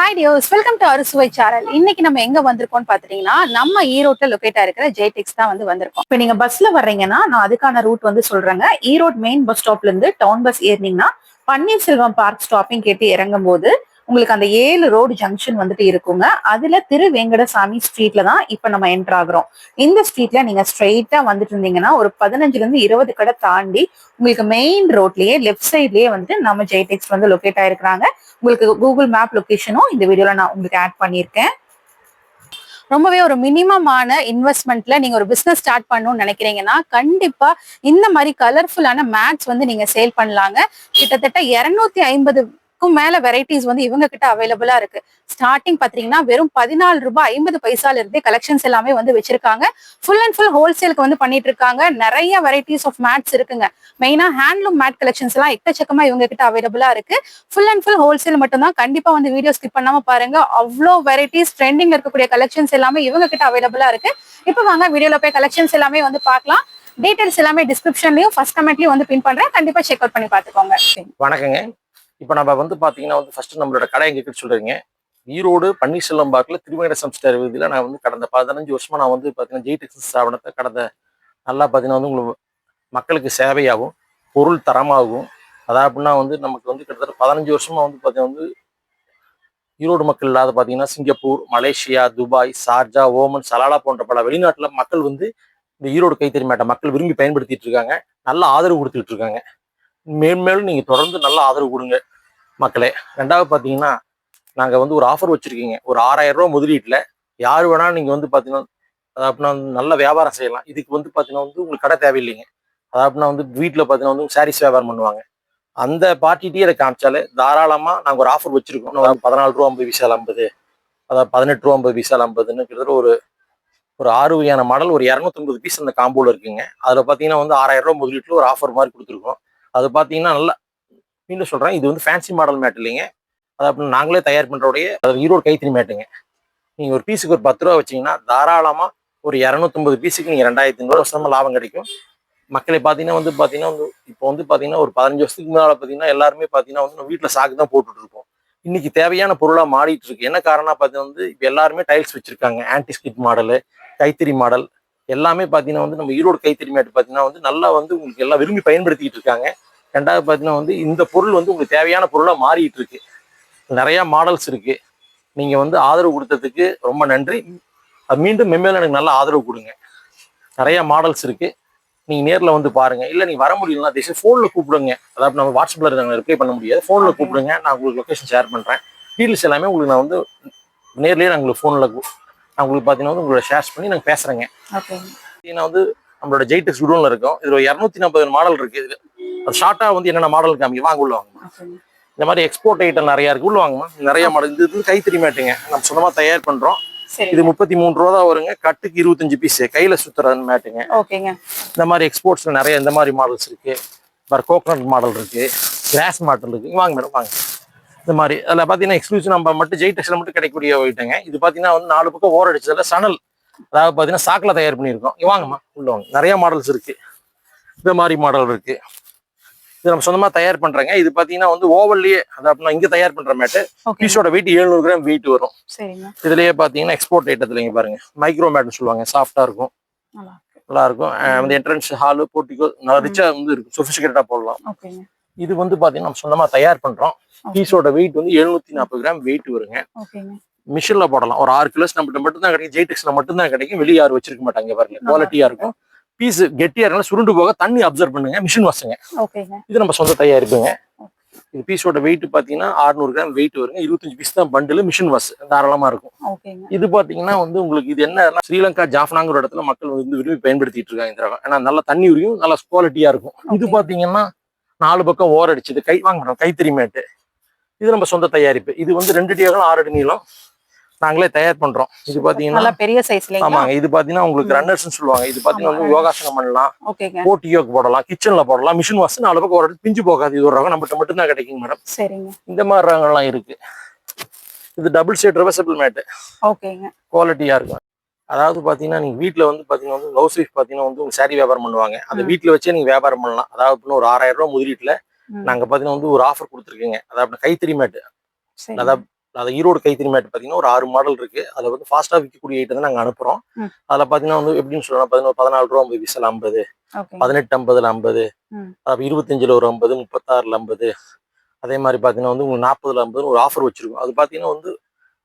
Hi டியோஸ், welcome to அறுசுவை channel. இன்னைக்கு நம்ம எங்க வந்திருக்கோம்னு பாத்தீங்கன்னா, நம்ம ஈரோட்ல லொகேட் ஆயிருக்கிற ஜெய்டெக்ஸ் தான் வந்திருக்கோம். இப்ப நீங்க பஸ்ல வர்றீங்கன்னா நான் அதுக்கான ரூட் சொல்றேங்க. ஈரோட் மெயின் பஸ் ஸ்டாப்ல இருந்து டவுன் பஸ் ஏறினீங்கன்னா பன்னீர்செல்வம் பார்க் ஸ்டாப்பிங் கேட்டு இறங்கும் போது உங்களுக்கு அந்த 7 ரோடு ஜங்ஷன் இருக்குங்க. அதுல திரு வெங்கடசாமி ஸ்ட்ரீட்ல தான் இப்ப நம்ம என்டர் ஆகுறோம். இந்த ஸ்ட்ரீட்ல நீங்க ஸ்ட்ரெயிட்டா வந்துட்டு இருந்தீங்கன்னா ஒரு 15ல இருந்து 20 கடை தாண்டி உங்களுக்கு மெயின் ரோட்லயே லெஃப்ட் சைட்லயே நம்ம ஜெய்டெக்ஸ் லொகேட் ஆயிருக்காங்க. உங்களுக்கு கூகுள் மேப் லொகேஷனும் இந்த வீடியோல நான் உங்களுக்கு ஆட் பண்ணியிருக்கேன். ரொம்பவே ஒரு மினிமமான இன்வெஸ்ட்மெண்ட்ல நீங்க ஒரு பிசினஸ் ஸ்டார்ட் பண்ணணும்னு நினைக்கிறீங்கன்னா கண்டிப்பா இந்த மாதிரி கலர்ஃபுல்லான மேட்ஸ் நீங்க சேல் பண்ணலாங்க. கிட்டத்தட்ட 250க்கும் மேல வெரைட்டிஸ் இவங்க கிட்ட அவைலபிளா இருக்கு. ஸ்டார்டிங் பாத்தீங்கன்னா வெறும் 14 ரூபாய் 50 பைசால இருந்தே கலெக்ஷன்ஸ் எல்லாமே வச்சிருக்காங்க. ஃபுல் அண்ட் ஃபுல் ஹோல்சேலுக்கு பண்ணிட்டு இருக்காங்க. நிறைய வெரைட்டிஸ் ஆஃப் மேட்ஸ் இருக்குங்க. மெயினா ஹேண்ட்லூம் மேட் கலெக்ஷன்ஸ் எல்லாம் எக்கச்சக்கமா இவங்க கிட்ட அவைலபிளா இருக்கு. ஃபுல் அண்ட் ஃபுல் ஹோல்சேல் மட்டும் தான். கண்டிப்பா வீடியோ ஸ்கிப் பண்ணாம பாருங்க. அவ்வளோ வெரைட்டிஸ் ட்ரெண்டிங்ல இருக்கக்கூடிய கலெக்ஷன்ஸ் எல்லாமே இவங்க கிட்ட அவைலபிளா இருக்கு. இப்போ வாங்க வீடியோல போய் கலெக்ஷன்ஸ் எல்லாமே பார்க்கலாம். டீடைல்ஸ் எல்லாமே டிஸ்கிரிப்ஷன்லயும் ஃபர்ஸ்ட் கமெண்ட்லயும் பின் பண்றேன். கண்டிப்பா செக் அவுட் பண்ணி பாத்துக்கோங்க. வணக்கங்க. இப்போ நம்ம பாத்தீங்கன்னா ஃபர்ஸ்ட் நம்மளோட கடை எங்க கிட்ட சொல்றீங்க. ஈரோடு பன்னீர்செல்வம் பார்க்ல திருவேங்கடம் ஸ்டார் வீதியில நான் கடந்த 15 வருஷமா நான் பாத்தீங்கன்னா ஜெய்டெக்ஸ் ஸ்தாபனத்தை கடந்த நல்லா பாத்தீங்கன்னா உங்களுக்கு மக்களுக்கு சேவையாகும் பொருள் தரமாகும். அதாவதுனா நமக்கு கிட்டத்தட்ட 15 வருஷமா பாத்தீங்கன்னா ஈரோடு மக்கள் இல்லாத பாத்தீங்கன்னா Singapore, Malaysia, Dubai, Sharjah, Oman, Salalah போன்ற பல வெளிநாட்டுல மக்கள் இந்த ஈரோடு கைத்தறி மேட்டை மக்கள் விரும்பி பயன்படுத்திட்டு இருக்காங்க. நல்ல ஆதரவு கொடுத்துட்டு இருக்காங்க. மேலும் நீங்க தொடர்ந்து நல்ல ஆதரவு கொடுங்க மக்களே. ரெண்டாவது பாத்தீங்கன்னா நாங்க ஒரு ஆஃபர் வச்சிருக்கீங்க. ஒரு 6000 ரூபாய் முதலீட்டுல யாரு வேணா நீங்க பாத்தீங்கன்னா அதாவதுனா நல்ல வியாபாரம் செய்யலாம். இதுக்கு பாத்தீங்கன்னா உங்களுக்கு கடை தேவையில்லைங்க. அதாவதுனா வீட்டுல பாத்தீங்கன்னா சாரீஸ் வியாபாரம் பண்ணுவாங்க. அந்த பார்ட்டிட்டே அதை காமிச்சாலே தாராளமா நாங்க ஒரு ஆஃபர் வச்சிருக்கோம். 14 ரூபா 50 பைசா 50, அதாவது 18 ரூபா 50 பைசா 50ன்னு கிட்டத்தட்ட ஒரு 6 வகையான மாடல் ஒரு 250 பீஸ் அந்த காம்போல இருக்குங்க. அதுல பாத்தீங்கன்னா 6000 ரூபாய் முதலீட்டுல ஒரு ஆஃபர் மாதிரி கொடுத்துருக்கோம். அது பாத்தீங்கன்னா நல்லா மீண்டும் சொல்றேன், இது ஃபேன்சி மாடல் மேட் இல்லைங்க. அதாவது நாங்களே தயார் பண்றோடைய ஈரோடு கைத்தறி மேட்டுங்க. நீங்க ஒரு பீஸுக்கு ஒரு 10 ரூபா வச்சீங்கன்னா தாராளமா ஒரு 250 பீஸுக்கு நீங்க 2500 வருஷமா லாபம் கிடைக்கும். மக்களை பாத்தீங்கன்னா பாத்தீங்கன்னா இப்போ பாத்தீங்கன்னா ஒரு 15 வருஷத்துக்கு முன்னால பாத்தீங்கன்னா எல்லாருமே பாத்தீங்கன்னா வீட்டுல சாக்கு தான் போட்டுட்டு இருக்கோம். இன்னைக்கு தேவையான பொருளா மாறிட்டு இருக்கு. என்ன காரணம் பாத்தீங்கன்னா இப்ப எல்லாருமே டைல்ஸ் வச்சிருக்காங்க. ஆன்டி ஸ்கிட் மாடலு, கைத்தறி மாடல் எல்லாமே பாத்தீங்கன்னா நம்ம ஈரோடு கைத்தறி மேட்டு பாத்தீங்கன்னா நல்லா உங்களுக்கு எல்லாம் விரும்பி பயன்படுத்திட்டு இருக்காங்க. ரெண்டாவது பாத்தீங்கன்னா இந்த பொருள் உங்களுக்கு தேவையான பொருளா மாறிட்டு இருக்கு. நிறைய மாடல்ஸ் இருக்கு. நீங்க ஆதரவு கொடுத்ததுக்கு ரொம்ப நன்றி. மீண்டும் மென்மேலும் எனக்கு நல்ல ஆதரவு கொடுங்க. நிறைய மாடல்ஸ் இருக்கு. நீங்க நேர்ல பாருங்க. இல்ல நீங்க வர முடியலன்னா போன்ல கூப்பிடுங்க. அதாவது நம்ம வாட்ஸ்அப்ல ரிப்ளை பண்ண முடியாது. போன்ல கூப்பிடுங்க. நான் உங்களுக்கு லொகேஷன் ஷேர் பண்றேன். டீடைல்ஸ் எல்லாமே உங்களுக்கு நான் நேர்லயே நான் உங்களுக்கு போன்ல நான் உங்களுக்கு பாத்தீங்கன்னா உங்களோட ஷேர் பண்ணி நாங்க பேசுறேங்க. நம்மளோட ஜெய்டெக்ஸ் குடோன்ல இருக்கும். இதுல 240 மாடல் இருக்கு. இது அது ஷார்ட்டா என்னென்ன மாடல் காமிக்க வாங்க உள்ள வாங்க. இந்த மாதிரி எக்ஸ்போர்ட் ஐட்டம் நிறைய இருக்கு. உள்ள வாங்கம்மா. நிறைய மாடல். இது கைத்தறி மேட்டுங்க. நம்ம சொந்தமா தயார் பண்றோம். இது 33 ரூபா தான் வருங்க. கட்டுக்கு 25 பீஸ் கையில சுத்துற மேட்டுங்க. இந்த மாதிரி எக்ஸ்போர்ட்ஸ்ல நிறைய இந்த மாதிரி மாடல்ஸ் இருக்கு. கோகனட் மாடல் இருக்கு, கிராஸ் மாடல் இருக்கு. வாங்க மேடம் வாங்க. இந்த மாதிரி அதில் பார்த்தீங்கன்னா எக்ஸ்க்ளூசிவ் நம்ம மட்டும் ஜெய்டெக்ஸ்ல மட்டும் கிடைக்கக்கூடிய ஐட்டங்க. இது பார்த்தீங்கன்னா 4 பக்கம் ஓர அடிச்சதுல சணல், அதாவது பார்த்தீங்கன்னா சாக்கில் தயார் பண்ணியிருக்கோம். வாங்கம்மா உள்ள வாங்க. நிறைய மாடல்ஸ் இருக்கு. இந்த மாதிரி மாடல் இருக்கு. இது நம்ம சொந்தமா தயார் பண்றேங்க. இது பாத்தீங்கன்னா ஓவல்லயே அதாவது இங்க தயார் பண்ற மேட்டு. பீஸோட வெயிட் 700 கிராம் வெயிட் வரும். இதுலயே பாத்தீங்கன்னா எக்ஸ்போர்ட் ஐட்டத்துல இங்க பாருங்க மைக்ரோ மேட்னு சொல்லுவாங்க. சாஃப்டா இருக்கும், நல்லா இருக்கும். என்ட்ரன்ஸ் ஹாலு போர்ட்டிகோ நல்லா ரிச்சா இருக்கும். சொபிஸ்டிகேட்டடா போடலாம். இது பாத்தீங்கன்னா நம்ம சொந்தமா தயார் பண்றோம். பீஸோட வெயிட் 740 கிராம் வெயிட் வருங்க. மிஷின்ல போடலாம். ஒரு 6 கிலோஸ் நம்மகிட்ட மட்டும் தான் கிடைக்கும். ஜெய்டெக்ஸ்ல மட்டும் தான் கிடைக்கும். வெளியே யாரும் வச்சிருக்க மாட்டாங்க. பாருங்க குவாலிட்டியா இருக்கும். பீஸ் கெட்டியா இருந்தாலும் சுருண்டு போக தண்ணி அப்சர்வ் பண்ணுங்க. மிஷின் வாஷுங்க. இது நம்ம சொந்த தயாரிப்புங்க. இது பீஸோட வெயிட் பாத்தீங்கன்னா 600 கிராம் வெயிட் வருங்க. 25 பீஸ் தான் பண்டில். மிஷின் வாஷ் தாராளமா இருக்கும். இது பாத்தீங்கன்னா உங்களுக்கு இது என்ன ஸ்ரீலங்கா ஜாஃப்னாங்கிற இடத்துல மக்கள் விரும்பி பயன்படுத்திட்டு இருக்காங்க இந்த ரகம். ஏன்னா நல்ல தண்ணி உரியும், நல்ல குவாலிட்டியா இருக்கும். இது பாத்தீங்கன்னா 4 பக்கம் ஓர அடிச்சது கை வாங்க கைத்தறி மேட்டு. இது நம்ம சொந்த தயாரிப்பு. இது 2 அடி அகலம் 6 அடி நீளம். நாங்களே தயார் பண்றோம். இது பாத்தீங்கன்னா பெரிய சைஸ்ல. ஆமாங்க. இது பாத்தீங்கன்னா உங்களுக்கு ரன்னர்ஸ்னு சொல்லுவாங்க. இது பாத்தீங்கன்னா யோகாசனம் பண்ணலாம், போட்டி யோக் போடலாம், கிச்சன்ல போடலாம். மிஷின் வாஷ் 4 பக்கம் ஒரு பிஞ்சு போகாது. இது ஒரு ரகம் நம்மகிட்ட மட்டும் தான் கிடைக்குங்க மேடம். சரிங்க. இந்த மாதிரி ரகங்கள்லாம் இருக்கு. இது டபுள் ஷேட் ரிவர்சபிள் மேட். ஓகேங்க. குவாலிட்டியா இருக்கும். அதாவது பாத்தீங்கன்னா நீங்க வீட்டுல பாத்தீங்கன்னா ஹவுஸ் ஒய்ஃப் பாத்தீங்கன்னா உங்க சாரி வியாபாரம் பண்ணுவாங்க. அந்த வீட்டுல வச்சே நீங்க வியாபாரம் பண்ணலாம். அதாவது ஒரு 6000 ரூபாய் முதலீட்டுல நாங்க பாத்தீங்கன்னா ஒரு ஆஃபர் கொடுத்துருக்கீங்க. அதாவது கைத்தறி மேட். அதாவது அது ஈரோடு கைத்தறி மேட் பார்த்தீங்கன்னா ஒரு 6 மாடல் இருக்கு. அதில் வந்து ஃபாஸ்ட்டாக விற்கக்கூடிய ஐட்டம் தான் நாங்கள் அனுப்புகிறோம். அதில் பார்த்தீங்கன்னா வந்து எப்படின்னு சொல்லலாம், 14 ரூபா 50 பைசால 50, 18.50 50, 25 ஒரு 50, 36 50, அதே மாதிரி பார்த்தீங்கன்னா வந்து உங்களுக்கு 40 50 ஒரு ஆஃபர் வச்சிருக்கோம். அது பார்த்தீங்கன்னா வந்து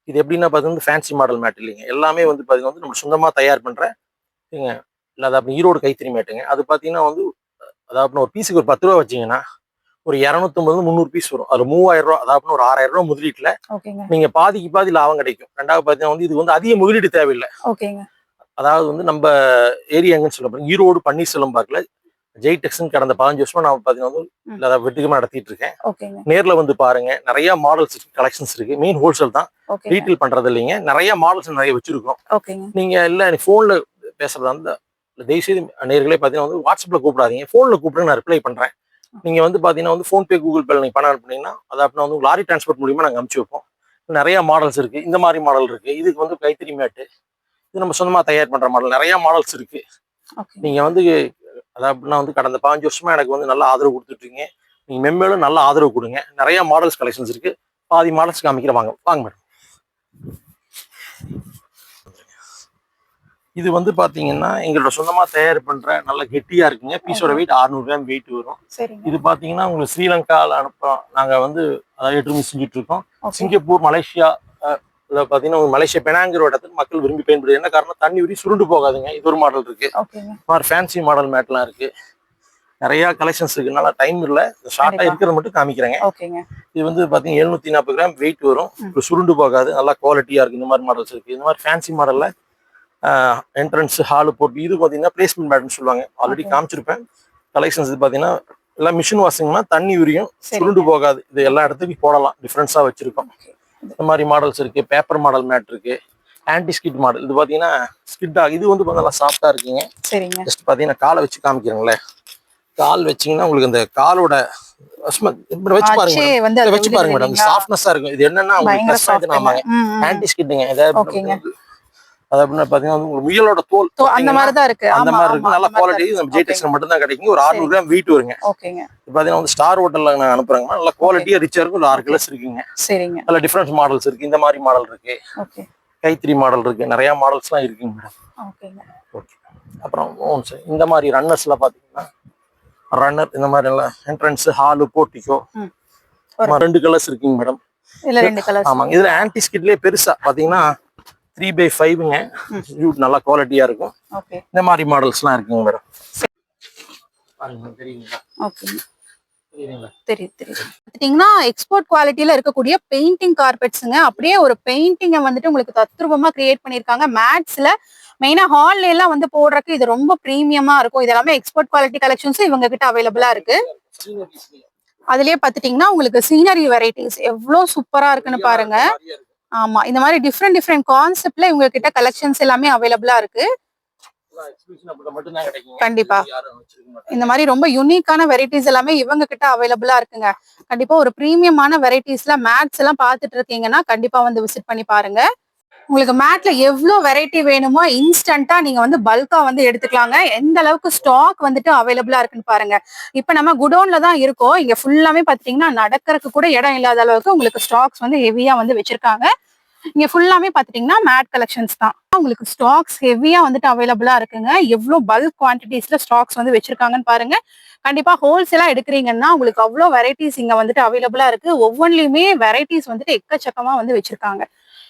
இது எப்படின்னா பார்த்தீங்கன்னா ஃபேன்சி மாடல் மேட் இல்லைங்க, எல்லாமே வந்து பார்த்தீங்கன்னா வந்து நம்ம சொந்தமாக தயார் பண்ணுற இல்லை அதாவது ஈரோடு கைத்தறி மேட்டுங்க. அது பார்த்தீங்கன்னா வந்து அதாவது ஒரு பீஸுக்கு ஒரு 10 ரூபா வச்சிங்கன்னா ஒரு 250 300 பீஸ் வரும். அது 3000 ரூபா, அதாவது ஒரு 6000 ரூபா முதலீட்டுல நீங்க பாதிக்கு பாதி லாபம் கிடைக்கும். ரெண்டாவது பார்த்தீங்கன்னா வந்து இது வந்து அதிக முதலீடு தேவையில்லை. அதாவது வந்து நம்ம ஏரியா எங்கன்னு சொல்ல போறோம், ஈரோடு பன்னீர்செல்வம் பார்க்கல ஜெய்டெக்ஸ்ன்னு கடந்த 15 வருஷமா நான் பார்த்தீங்கன்னா வந்து வெற்றிகரமா நடத்திட்டு இருக்கேன். நேர்ல வந்து பாருங்க, நிறைய மாடல்ஸ் இருக்கு, கலெக்ஷன்ஸ் இருக்கு. மெயின் ஹோல்சேல் தான், ரீட்டெயில் பண்றது இல்லைங்க. நிறைய மாடல்ஸ் நிறைய வச்சிருக்கோம். நீங்க இல்ல போன்ல பேசுறதா இருந்தா தயவுசெய்து நேர்களே பார்த்தீங்கன்னா வந்து வாட்ஸ்அப்ல கூப்பிடாதீங்க, போன்ல கூப்பிடுங்க, நான் ரிப்ளை பண்றேன். நீங்க வந்து பாத்தீங்கன்னா வந்து போன்பே கூகுள் பேல நீங்க பணம் அனுப்புனீங்கன்னா அதை அப்படின்னா வந்து லாரி டிரான்ஸ்போர்ட் மூலியமா நாங்கள் அனுப்பிச்சு வைப்போம். நிறைய மாடல்ஸ் இருக்கு, இந்த மாதிரி மாடல் இருக்கு. இதுக்கு வந்து கைத்தறி மேட்டு இது நம்ம சொந்தமா தயார் பண்ற மாடல் நிறைய மாடல்ஸ் இருக்கு. நீங்க வந்து அதாவது வந்து கடந்த 15 வருஷமா எனக்கு வந்து நல்ல ஆதரவு கொடுத்துட்டு இருக்கீங்க. நீங்க மென்மேலும் நல்ல ஆதரவு கொடுங்க. நிறைய மாடல்ஸ் கலெக்ஷன்ஸ் இருக்கு. பாதி மாடல்ஸ் காமிக்கிற, வாங்க வாங்க மேடம். இது வந்து பாத்தீங்கன்னா எங்களோட சொந்தமா தயார் பண்ற நல்ல கெட்டியா இருக்குங்க. பீஸோட வெயிட் 600 கிராம் வெயிட் வரும். இது பாத்தீங்கன்னா உங்களுக்கு ஸ்ரீலங்கால அனுப்புறோம். நாங்க வந்து அதாவது ஏற்றுமதி செஞ்சுட்டு இருக்கோம். சிங்கப்பூர், மலேசியா, பாத்தீங்கன்னா மலேசியா பெனாங்கிற இடத்துக்கு மக்கள் விரும்பி பயன்படுது. என்ன காரணம், தண்ணி உரி சுருண்டு போகாதுங்க. இது ஒரு மாடல் இருக்கு. ஃபேன்சி மாடல் மேட்லாம் இருக்கு. நிறைய கலெக்ஷன்ஸ் இருக்கு. நல்லா டைம் இல்ல, ஷார்ட்டா இருக்கிறத மட்டும் காமிக்கிறேங்க. இது வந்து பாத்தீங்கன்னா 740 கிராம் வெயிட் வரும். சுருண்டு போகாது, நல்லா குவாலிட்டியா இருக்கு. இந்த மாதிரி மாடல்ஸ் இருக்கு. இந்த மாதிரி ஃபேன்சி மாடல்ல என்ட்ரன்ஸ் ஹாலு போட்டு இது பார்த்தீங்கன்னா பிளேஸ்மெண்ட் மேட்னு சொல்லுவாங்க. ஆல்ரெடி காமிச்சிருப்பேன். கலெக்ஷன்ஸ் இது பார்த்தீங்கன்னா எல்லாம் மிஷின் வாஷிங்னா தண்ணி உரியும், சுருண்டு போகாது. இது எல்லா இடத்துக்கும் போடலாம், டிஃப்ரென்ஸாக வச்சிருக்கோம். இந்த மாதிரி மாடல்ஸ் இருக்கு. பேப்பர் மாடல் மேட் இருக்கு. ஆன்டி ஸ்கிட் மாடல் இது பார்த்தீங்கன்னா ஸ்கிட் ஆகும். இது வந்து நல்லா சாஃப்டா இருக்குங்க. ஜஸ்ட் பார்த்தீங்கன்னா காலை வச்சு காமிக்கிறீங்களே, கால் வச்சிங்கன்னா உங்களுக்கு அந்த காலோட வச்சு பாருங்க, வச்சு பாருங்க மேடம், சாஃப்ட்னஸா இருக்கும். இது என்னன்னா ஆன்டி ஸ்கிட்டுங்க. முயலோட தோல் அந்த மாதிரி தான் இருக்கு. அந்த மாதிரி இருக்கு. நல்ல குவாலிட்டி. நம்ம ஜெய்டெக்ஸ்ல மட்டும் தான் கிடைக்கும். ஒரு 600 கிராம் வெயிட் வருங்க. பாத்தீங்கன்னா வந்து ஸ்டார் ஹோட்டல்ல நான் அனுப்புறேங்க. நல்ல குவாலிட்டியா ரிச்சா இருக்கும். ஒரு 6 கிலோஸ் இருக்குங்க. நல்ல டிஃபரன்ஸ் மாடல்ஸ் இருக்கு. இந்த மாதிரி மாடல் இருக்கு, கைத்தறி மாடல் இருக்கு, நிறைய மாடல்ஸ் எல்லாம் இருக்குங்க மேடம். அப்புறம் இந்த மாதிரி ரன்னர்ஸ்ல பாத்தீங்கன்னா ரன்னர் இந்த மாதிரி எல்லாம் என்ட்ரன்ஸ் ஹாலு போர்ட்டிகோ 2 கலர்ஸ் இருக்குங்க மேடம். ஆமாங்க. இதுல ஆன்டி ஸ்கிட்லயே பெருசா பாத்தீங்கன்னா 3x5ங்க. நல்ல குவாலிட்டியா இருக்கும். இந்த மாதிரி மாடல்ஸ்லாம் இருக்குங்க மேடம். தெரியுங்களா? எக்ஸ்போர்ட் குவாலிட்டியில இருக்கக்கூடிய பெயிண்டிங் கார்பெட்ஸ்ங்க. அப்படியே ஒரு பெயிண்டிங்கை வந்துட்டு உங்களுக்கு தத்ரூபமா கிரியேட் பண்ணிருக்காங்க. மேட்ஸ்ல மெயினா ஹால்ல எல்லாம் வந்து போடுறதுக்கு இது ரொம்ப பிரீமியமா இருக்கும். இது எல்லாமே எக்ஸ்போர்ட் குவாலிட்டி கலெக்ஷன்ஸ் இவங்க கிட்ட அவைலபிளா இருக்கு. அதுலயே பாத்துட்டீங்கன்னா உங்களுக்கு சீனரி வெரைட்டிஸ் எவ்வளவு சூப்பரா இருக்குன்னு பாருங்க. ஆமா, இந்த மாதிரி டிஃப்ரெண்ட் கான்செப்ட்ல இவங்க கிட்ட கலெக்ஷன்ஸ் எல்லாமே அவைலபிளா இருக்கு. கண்டிப்பா இந்த மாதிரி ரொம்ப யூனிக்கான வெரைட்டிஸ் எல்லாமே இவங்க கிட்ட அவைலபிளா இருக்குங்க. கண்டிப்பா ஒரு பிரீமியமான வெரைட்டிஸ்ல மேட்ஸ் எல்லாம் பாத்துட்டு இருக்கீங்கன்னா கண்டிப்பா வந்து விசிட் பண்ணி பாருங்க. உங்களுக்கு மேட்ல எவ்வளவு வெரைட்டி வேணுமோ இன்ஸ்டன்டா நீங்க வந்து பல்கா வந்து எடுத்துக்கலாங்க. எந்த அளவுக்கு ஸ்டாக் வந்துட்டு அவைலபிளா இருக்குன்னு பாருங்க. இப்ப நம்ம குடோன்ல தான் இருக்கோம். இங்க ஃபுல்லாமே பாத்தீங்கன்னா நடக்கிறதுக்கு கூட இடம் இல்லாத அளவுக்கு உங்களுக்கு ஸ்டாக்ஸ் வந்து ஹெவியா வந்து வச்சிருக்காங்க. இங்க ஃபுல்லாமே பாத்துட்டீங்கன்னா மேட் கலெக்ஷன்ஸ் தான். உங்களுக்கு ஸ்டாக்ஸ் ஹெவியா வந்துட்டு அவைலபிளா இருக்குங்க. எவ்வளவு பல்க் குவான்டிட்டிஸ்ல ஸ்டாக்ஸ் வந்து வச்சிருக்காங்கன்னு பாருங்க. கண்டிப்பா ஹோல்சேலா எடுக்கிறீங்கன்னா உங்களுக்கு அவ்வளவு வெரைட்டிஸ் இங்க வந்துட்டு அவைலபிளா இருக்கு. ஒவ்வொன்றிலுமே வெரைட்டிஸ் வந்துட்டு எக்கச்சக்கமா வந்து வச்சிருக்காங்க.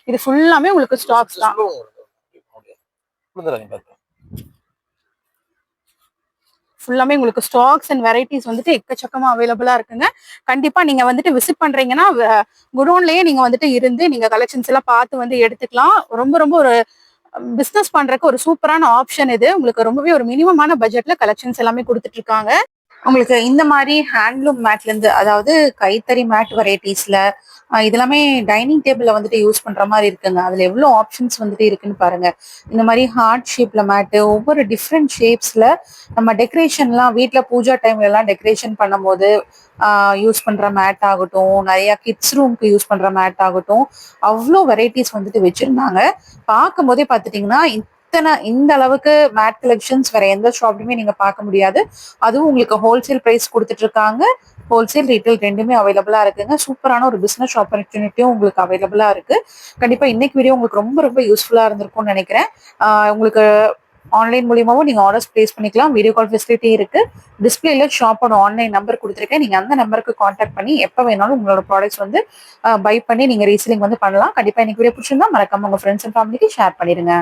இது ஃபுல்லாமே உங்களுக்கு ஸ்டாக்ஸ் தான். ஃபுல்லாமே உங்களுக்கு ஸ்டாக்ஸ் அண்ட் வெரைட்டிஸ் வந்துட்டு எக்கச்சக்கமா அவைலபிளா இருக்குங்க. கண்டிப்பா நீங்க வந்துட்டு விசிட் பண்றீங்கன்னா குடோன்லயே நீங்க வந்துட்டு இருந்து நீங்க கலெக்ஷன்ஸ் எல்லாம் பார்த்து வந்து எடுத்துக்கலாம். ரொம்ப ஒரு பிசினஸ் பண்றதுக்கு ஒரு சூப்பரான ஆப்ஷன் இது. உங்களுக்கு ரொம்பவே ஒரு மினிமமான பட்ஜெட்ல கலெக்ஷன்ஸ் எல்லாமே கொடுத்துட்டு இருக்காங்க. உங்களுக்கு இந்த மாதிரி ஹேண்ட்லூம் மேட்ல இருந்து, அதாவது கைத்தறி மேட் வெரைட்டிஸ்ல இதெல்லாமே டைனிங் டேபிள்ல வந்துட்டு யூஸ் பண்ற மாதிரி இருக்குங்க. அதுல எவ்வளவு ஆப்ஷன்ஸ் வந்துட்டு இருக்குன்னு பாருங்க. இந்த மாதிரி ஹார்ட் ஷேப்ல மேட்டு, ஒவ்வொரு டிஃப்ரெண்ட் ஷேப்ஸ்ல நம்ம டெக்கரேஷன்லாம் வீட்டுல பூஜா டைம்ல எல்லாம் டெக்கரேஷன் பண்ணும் போது யூஸ் பண்ற மேட் ஆகட்டும், நிறைய கிட்ஸ் ரூம்க்கு யூஸ் பண்ற மேட் ஆகட்டும், அவ்வளோ வெரைட்டிஸ் வந்துட்டு வச்சிருந்தாங்க. பார்க்கும் போதே பார்த்துட்டீங்கன்னா இந்த அளவுக்கு மேட் கலெக்ஷன்ஸ் வேற எந்த ஷாப்லயுமே நீங்க பார்க்க முடியாது. அதுவும் உங்களுக்கு ஹோல்சேல் பிரைஸ் கொடுத்துட்டு இருக்காங்க. ஹோல்சேல் ரீட்டைல் ரெண்டுமே அவைலபிளா இருக்குங்க. சூப்பரான ஒரு பிசினஸ் ஆப்பர்ச்சுனிட்டியும் உங்களுக்கு அவைலபிளா இருக்கு. கண்டிப்பா இன்னைக்கு வீடியோ உங்களுக்கு ரொம்ப ரொம்ப யூஸ்ஃபுல்லா இருந்திருக்கும்னு நினைக்கிறேன். உங்களுக்கு ஆன்லைன் மூலியமாவும் நீங்க ஆர்டர்ஸ் பிளேஸ் பண்ணிக்கலாம். வீடியோ கால் ஃபெசிலிட்டி இருக்கு. டிஸ்பிளேல ஷாப்போட ஆன்லைன் நம்பர் கொடுத்துருக்கேன். நீங்க அந்த நம்பருக்கு கான்டாக்ட் பண்ணி எப்ப வேணாலும் உங்களோட ப்ராடக்ட்ஸ் வந்து பை பண்ணி நீங்க ரீசேலிங் வந்து பண்ணலாம். கண்டிப்பா இன்னைக்கு வீடியோ பிடிச்சிருந்தா மறக்காம உங்க ஃப்ரெண்ட்ஸ் அண்ட் ஃபேமிலிக்கு ஷேர் பண்ணிடுங்க.